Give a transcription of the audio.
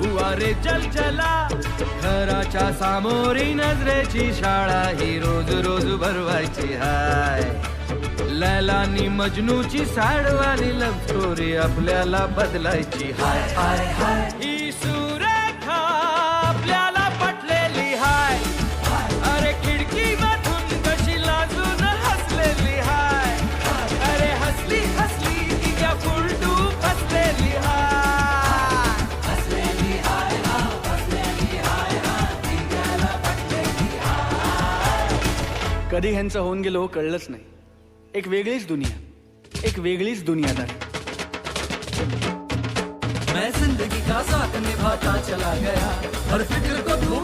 हुआ रे चल चला. घराच्या सामोरी नजरेची शाळा ही रोज रोज भरवायची हाय. लैलानी मजनूची सॅडवानी लव्ह स्टोरी आपल्याला बदलायची हाय हाय हाय. ही सुरेखा आपल्याला पटलेली हाय. अरे खिडकी मधून कशी लाजून हसलेली हाय. अरे हसली हसली की क्या फुलटू फसलेली हाय. हसलेली हाय हा, हसलेली हाय हा, ती त्याला पटलेली हाय. कधी ह्यांचं होऊन गेलो कळलंच नाही. एक वेगळीच दुनिया, एक वेगळीच दुनियादारी. मैं जिंदगी का साथ निभाता चला गया, हर फिक्र को तू